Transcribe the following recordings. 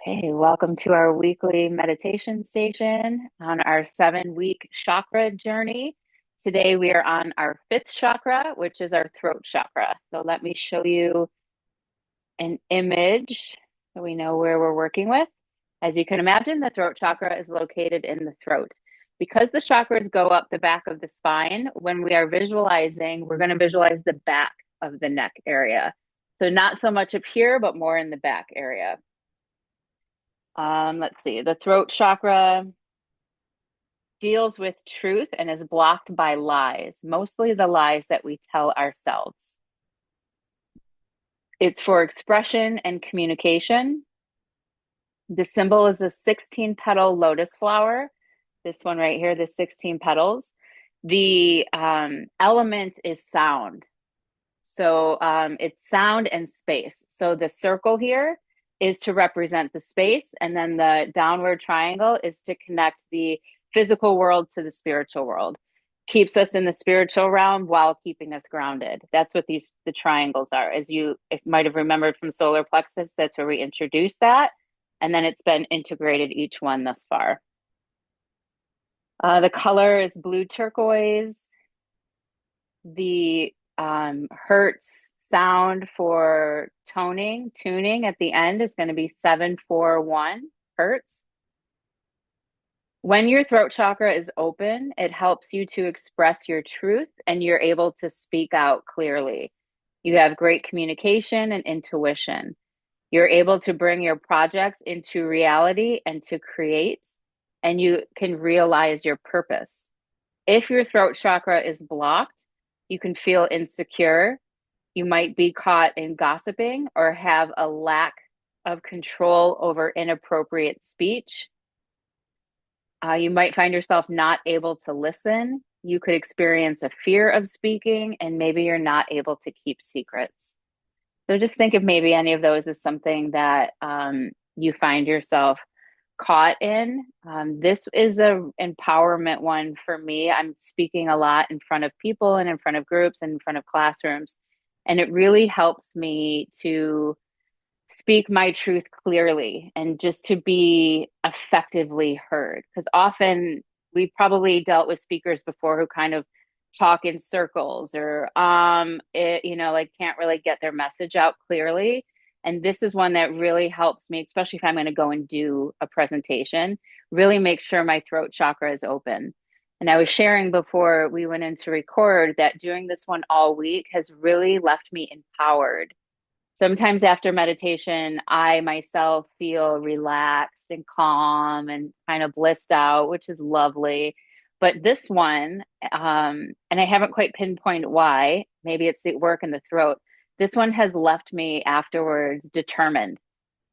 Okay, welcome to our weekly meditation station on our 7-week chakra journey. Today we are on our fifth chakra, which is our throat chakra. So let me show you an image so we know where we're working with. As you can imagine, the throat chakra is located in the throat. Because the chakras go up the back of the spine, when we are visualizing, we're going to visualize the back of the neck area. So not so much up here, but more in the back area. Let's see. The throat chakra deals with truth and is blocked by lies, mostly the lies that we tell ourselves. It's for expression and communication. The symbol is a 16 petal lotus flower. This one right here, the 16 petals. The element is sound. So it's sound and space. So the circle here is to represent the space, and then the downward triangle is to connect the physical world to the spiritual world. Keeps us in the spiritual realm while keeping us grounded. That's what the triangles are. As you might have remembered from solar plexus, that's where we introduced that, and then it's been integrated each one thus far. The color is blue turquoise. The hertz sound for tuning at the end is going to be 741 hertz. When your throat chakra is open, it helps you to express your truth and you're able to speak out clearly. You have great communication and intuition. You're able to bring your projects into reality and to create, and you can realize your purpose. If your throat chakra is blocked, you can feel insecure. You might be caught in gossiping or have a lack of control over inappropriate speech. You might find yourself not able to listen. You could experience a fear of speaking, and maybe you're not able to keep secrets. So just think if maybe any of those is something that you find yourself caught in. This is a empowerment one for me. I'm speaking a lot in front of people and in front of groups and in front of classrooms. And it really helps me to speak my truth clearly and just to be effectively heard. Because often we've probably dealt with speakers before who kind of talk in circles or like can't really get their message out clearly. And this is one that really helps me, especially if I'm going to go and do a presentation, really make sure my throat chakra is open. And I was sharing before we went in to record that doing this one all week has really left me empowered. Sometimes after meditation, I myself feel relaxed and calm and kind of blissed out, which is lovely. But this one, and I haven't quite pinpointed why, maybe it's the work in the throat. This one has left me afterwards determined.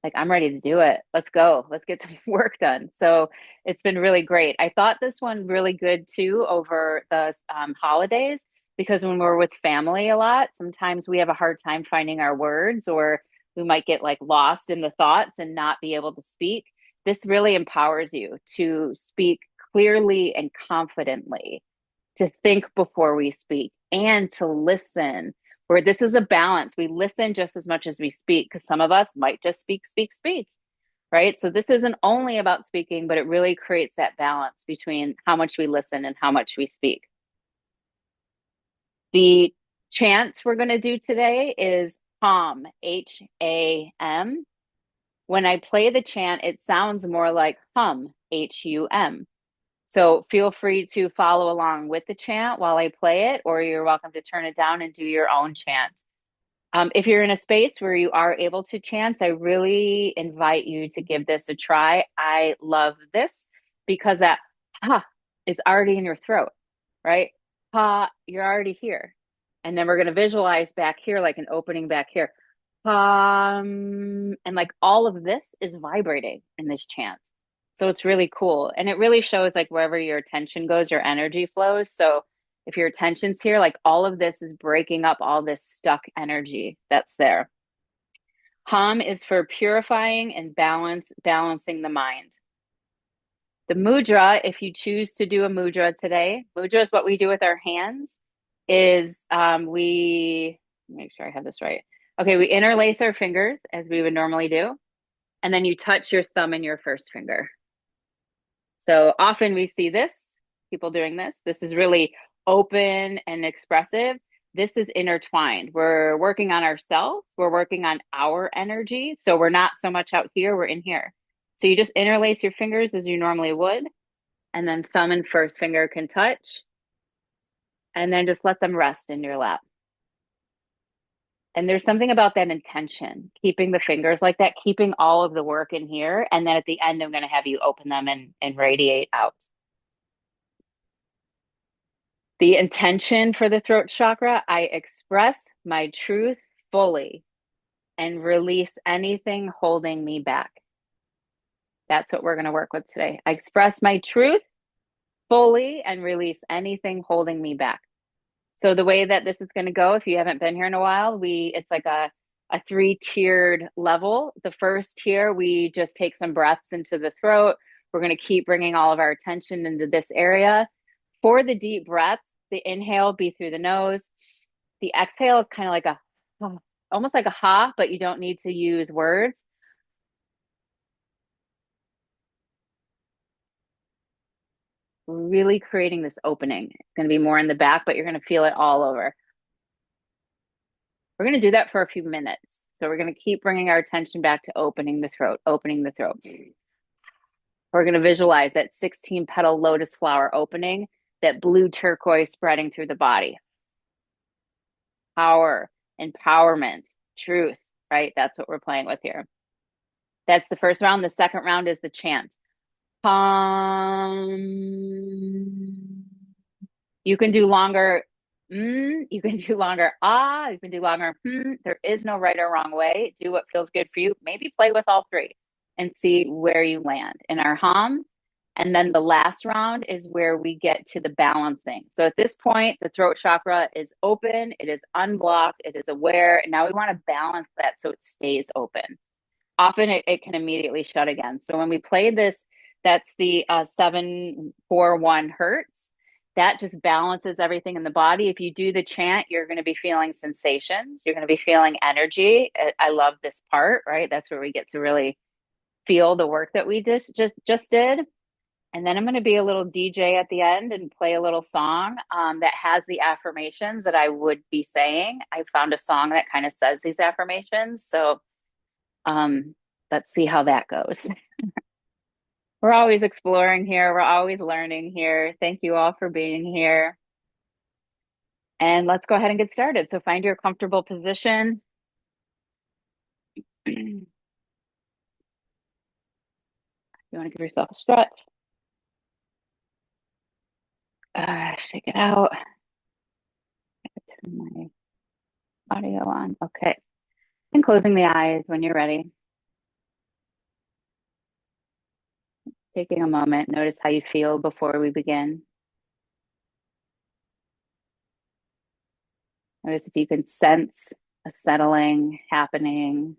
Like, I'm ready to do it. Let's go. Let's get some work done. So it's been really great. I thought this one really good too over the holidays because when we're with family a lot, sometimes we have a hard time finding our words or we might get like lost in the thoughts and not be able to speak. This really empowers you to speak clearly and confidently, to think before we speak and to listen, where this is a balance. We listen just as much as we speak because some of us might just speak, right? So this isn't only about speaking, but it really creates that balance between how much we listen and how much we speak. The chant we're going to do today is HAM, HAM. When I play the chant, it sounds more like hum, HUM. So feel free to follow along with the chant while I play it, or you're welcome to turn it down and do your own chant. If you're in a space where you are able to chant, I really invite you to give this a try. I love this because that ha is already in your throat, right? Ha, you're already here. And then we're going to visualize back here like an opening back here. And like all of this is vibrating in this chant. So it's really cool. And it really shows like wherever your attention goes, your energy flows. So if your attention's here, like all of this is breaking up all this stuck energy that's there. Hum is for purifying and balancing the mind. The mudra, if you choose to do a mudra today, mudra is what we do with our hands, is we make sure I have this right. Okay, we interlace our fingers as we would normally do. And then you touch your thumb and your first finger. So often we see this, people doing this. This is really open and expressive. This is intertwined. We're working on ourselves. We're working on our energy. So we're not so much out here, we're in here. So you just interlace your fingers as you normally would. And then thumb and first finger can touch. And then just let them rest in your lap. And there's something about that intention, keeping the fingers like that, keeping all of the work in here. And then at the end, I'm going to have you open them and radiate out. The intention for the throat chakra, I express my truth fully and release anything holding me back. That's what we're going to work with today. I express my truth fully and release anything holding me back. So the way that this is going to go, if you haven't been here in a while, it's like a 3-tiered level. The first tier, we just take some breaths into the throat. We're going to keep bringing all of our attention into this area. For the deep breaths, the inhale be through the nose. The exhale is kind of like almost like a ha, but you don't need to use words. Really creating this opening. It's going to be more in the back, but you're going to feel it all over. We're going to do that for a few minutes. So we're going to keep bringing our attention back to opening the throat, opening the throat. We're going to visualize that 16-petal lotus flower opening, that blue turquoise spreading through the body. Power, empowerment, truth, right? That's what we're playing with here. That's the first round. The second round is the chant. You can do longer. You can do longer. You can do longer. There is no right or wrong way. Do what feels good for you. Maybe play with all three and see where you land in our hum. And then the last round is where we get to the balancing. So at this point, the throat chakra is open. It is unblocked. It is aware. And now we want to balance that so it stays open. Often it can immediately shut again. So when we play this, that's the 741 hertz. That just balances everything in the body. If you do the chant, you're going to be feeling sensations. You're going to be feeling energy. I love this part, right? That's where we get to really feel the work that we just did. And then I'm going to be a little DJ at the end and play a little song that has the affirmations that I would be saying. I found a song that kind of says these affirmations. So let's see how that goes. We're always exploring here. We're always learning here. Thank you all for being here. And let's go ahead and get started. So find your comfortable position. You want to give yourself a stretch. Shake it out. Turn my audio on. Okay. And closing the eyes when you're ready. Taking a moment, notice how you feel before we begin. Notice if you can sense a settling happening.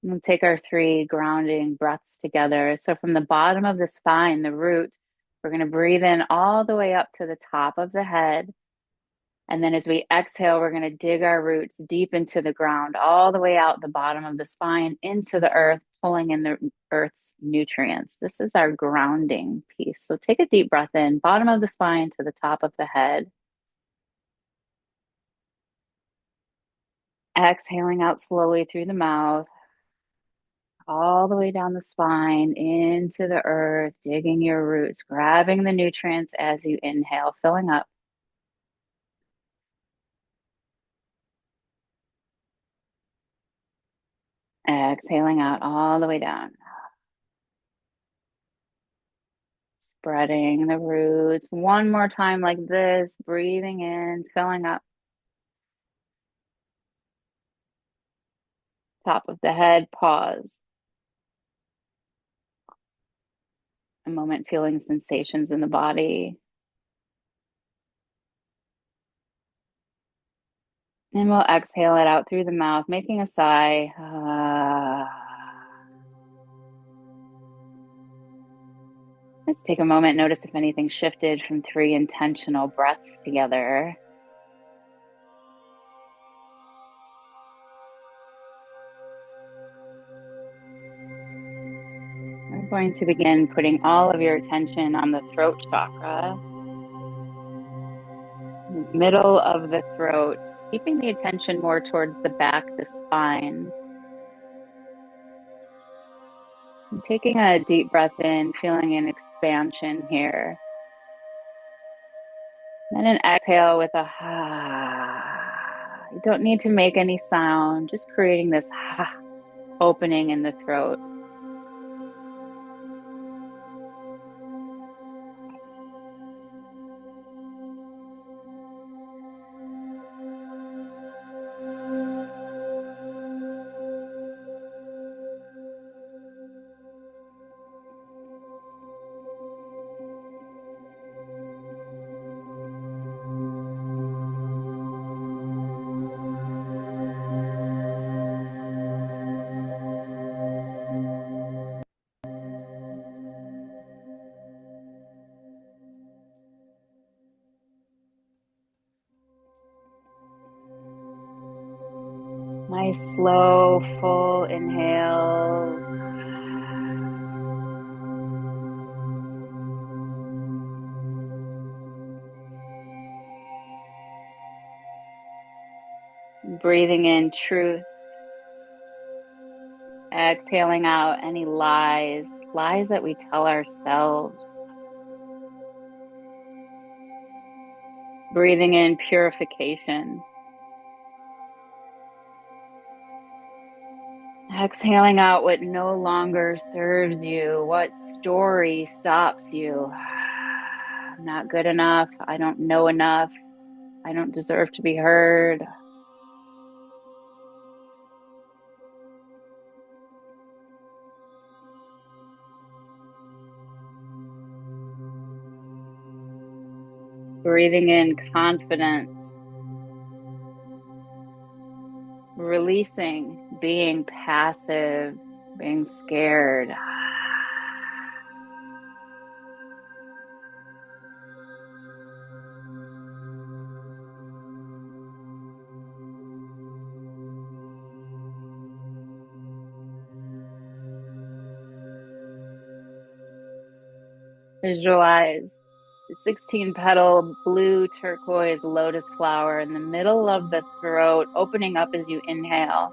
And we'll take our 3 grounding breaths together. So from the bottom of the spine, the root, we're going to breathe in all the way up to the top of the head. And then as we exhale, we're going to dig our roots deep into the ground, all the way out the bottom of the spine into the earth, pulling in the earth's nutrients. This is our grounding piece. So take a deep breath in, bottom of the spine to the top of the head. Exhaling out slowly through the mouth, all the way down the spine into the earth, digging your roots, grabbing the nutrients as you inhale, filling up. Exhaling out all the way down. Spreading the roots. One more time like this, breathing in, filling up. Top of the head, pause. A moment feeling sensations in the body. And we'll exhale it out through the mouth, making a sigh. Let's take a moment, notice if anything shifted from 3 intentional breaths together. We're going to begin putting all of your attention on the throat chakra, middle of the throat, keeping the attention more towards the back, the spine. And taking a deep breath in, feeling an expansion here. Then an exhale with a ha. You don't need to make any sound, just creating this ha opening in the throat. Nice, slow, full inhales. Breathing in truth. Exhaling out any lies that we tell ourselves. Breathing in purification. Exhaling out what no longer serves you, what story stops you. I'm not good enough. I don't know enough. I don't deserve to be heard. Breathing in confidence. Releasing being passive, being scared. Visualize the 16-petal blue turquoise lotus flower in the middle of the throat, opening up as you inhale.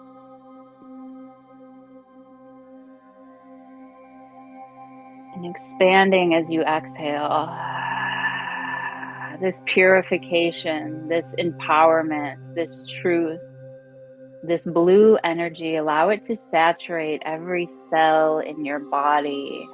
And expanding as you exhale. This purification, this empowerment, this truth, this blue energy, allow it to saturate every cell in your body.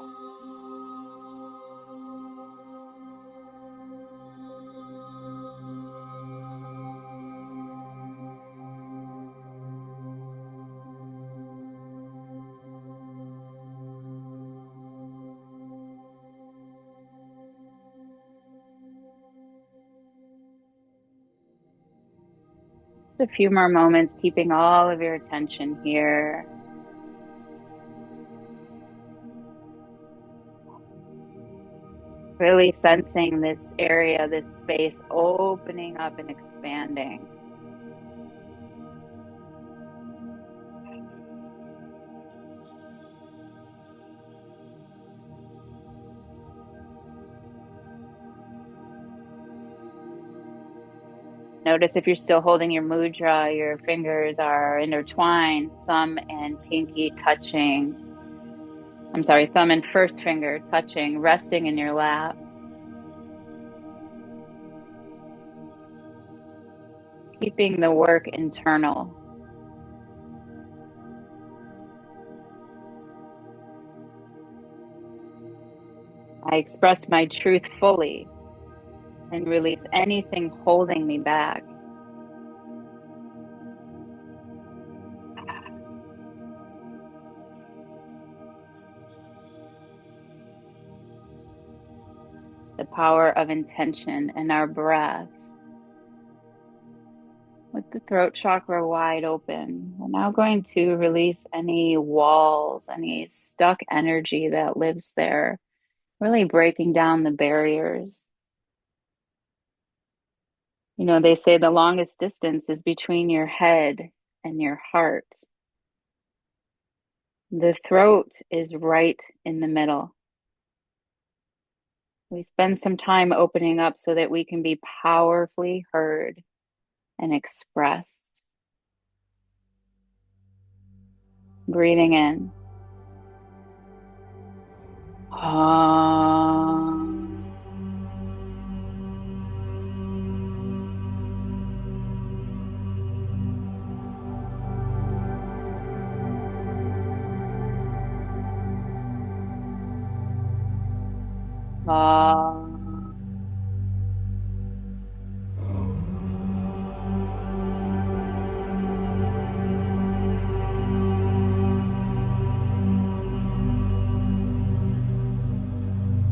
Just a few more moments, keeping all of your attention here. Really sensing this area, this space opening up and expanding. Notice if you're still holding your mudra, your fingers are intertwined, thumb and pinky touching. I'm sorry, thumb and first finger touching, resting in your lap. Keeping the work internal. I express my truth fully and release anything holding me back. The power of intention and our breath. With the throat chakra wide open, we're now going to release any walls, any stuck energy that lives there, really breaking down the barriers. You know, they say the longest distance is between your head and your heart. The throat is right in the middle. We spend some time opening up so that we can be powerfully heard and expressed. Breathing in.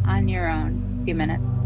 On your own, a few minutes.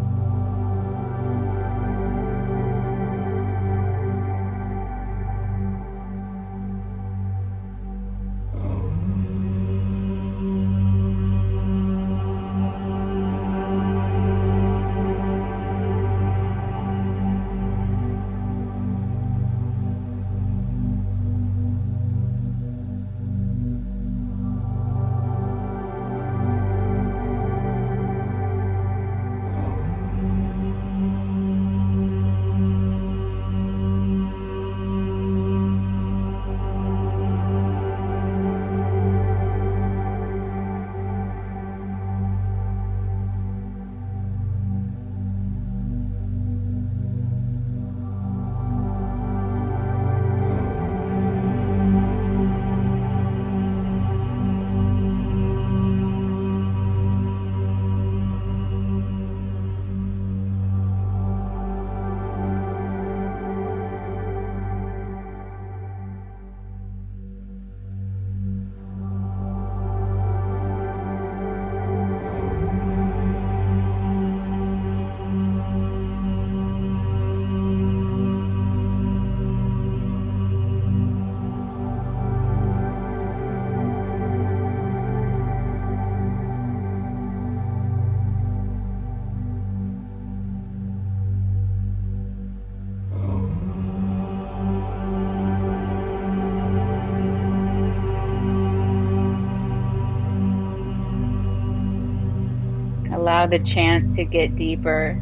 Allow the chant to get deeper,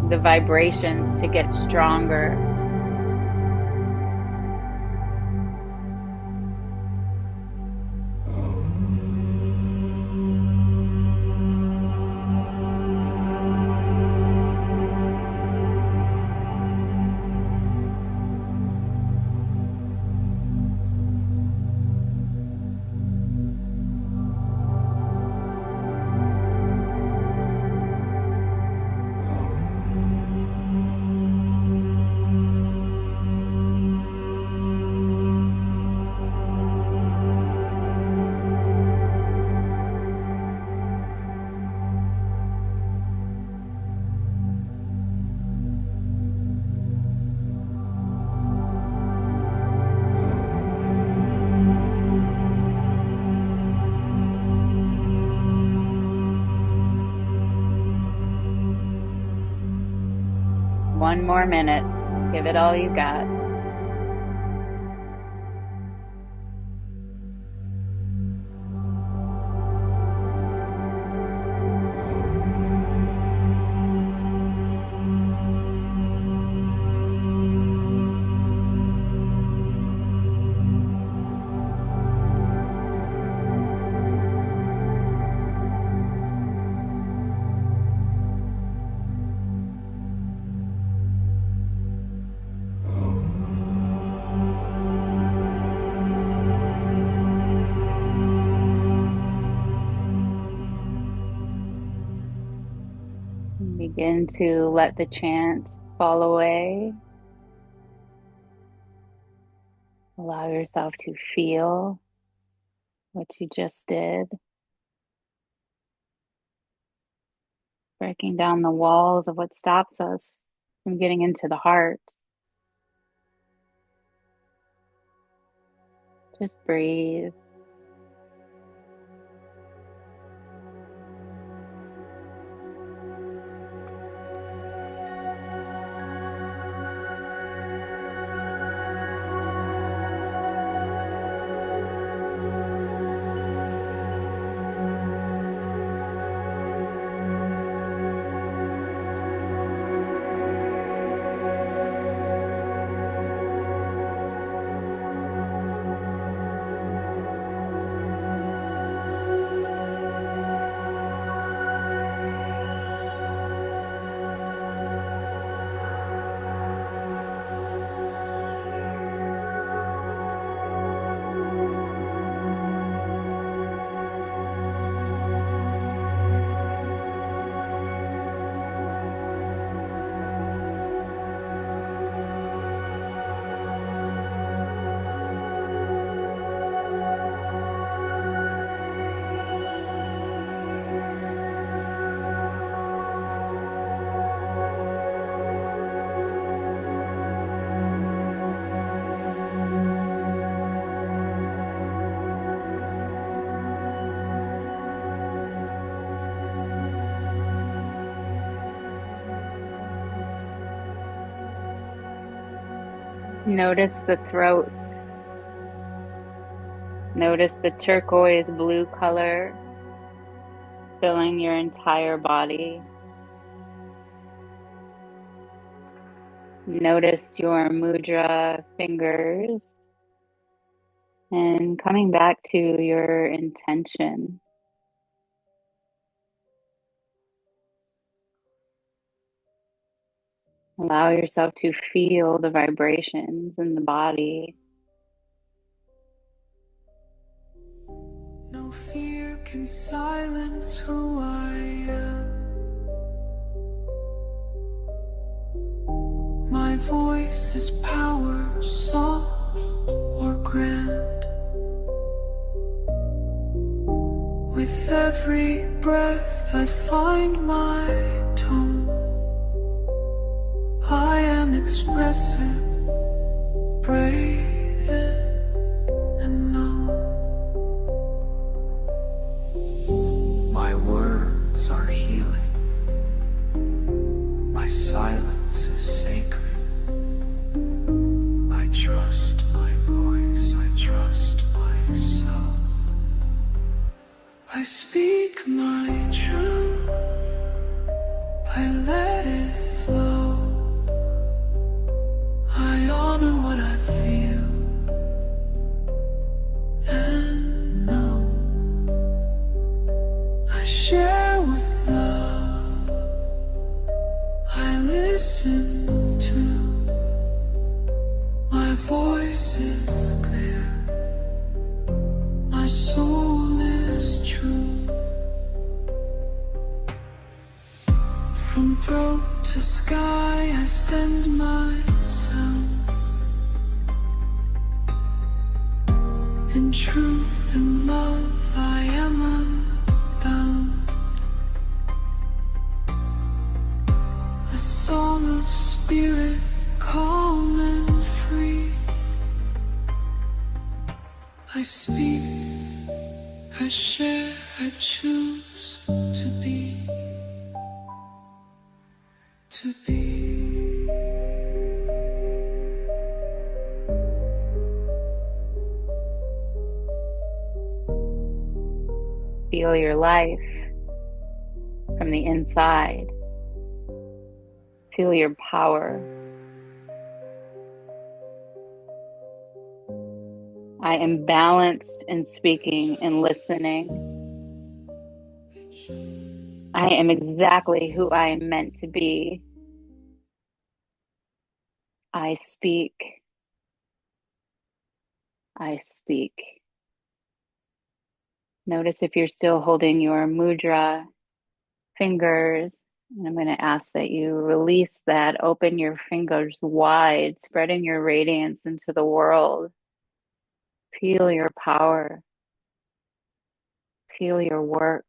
the vibrations to get stronger. One more minute. Give it all you got. Begin to let the chant fall away. Allow yourself to feel what you just did. Breaking down the walls of what stops us from getting into the heart. Just breathe. Notice the throat. Notice the turquoise blue color filling your entire body. Notice your mudra fingers and coming back to your intention. Allow yourself to feel the vibrations in the body. No fear can silence who I am. My voice is power, soft or grand. With every breath I find my tone. I am expressive, brave and known. My words are healing. My silence is sacred. I trust my voice. I trust myself. I speak my truth. I let it flow. I honor what I feel and know. I share with love. I listen to. My voice is clear. My soul is true. From throat to sky I send my sound. In truth and love I am unbound. A song of spirit, calm and free. I speak, I share, I choose to be. To be. Feel your life from the inside. Feel your power. I am balanced in speaking and listening. I am exactly who I am meant to be. I speak. I speak. Notice if you're still holding your mudra fingers, and I'm going to ask that you release that, open your fingers wide, spreading your radiance into the world. Feel your power. Feel your work.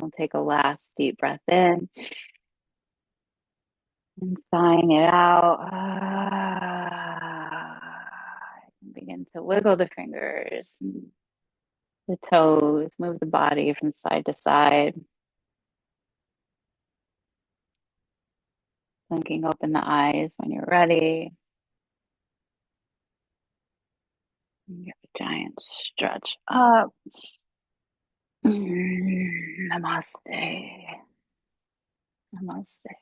We'll take a last deep breath in and sighing it out. Begin to wiggle the fingers, and the toes, move the body from side to side. Blinking open the eyes when you're ready. Give a giant stretch up. Namaste. Namaste.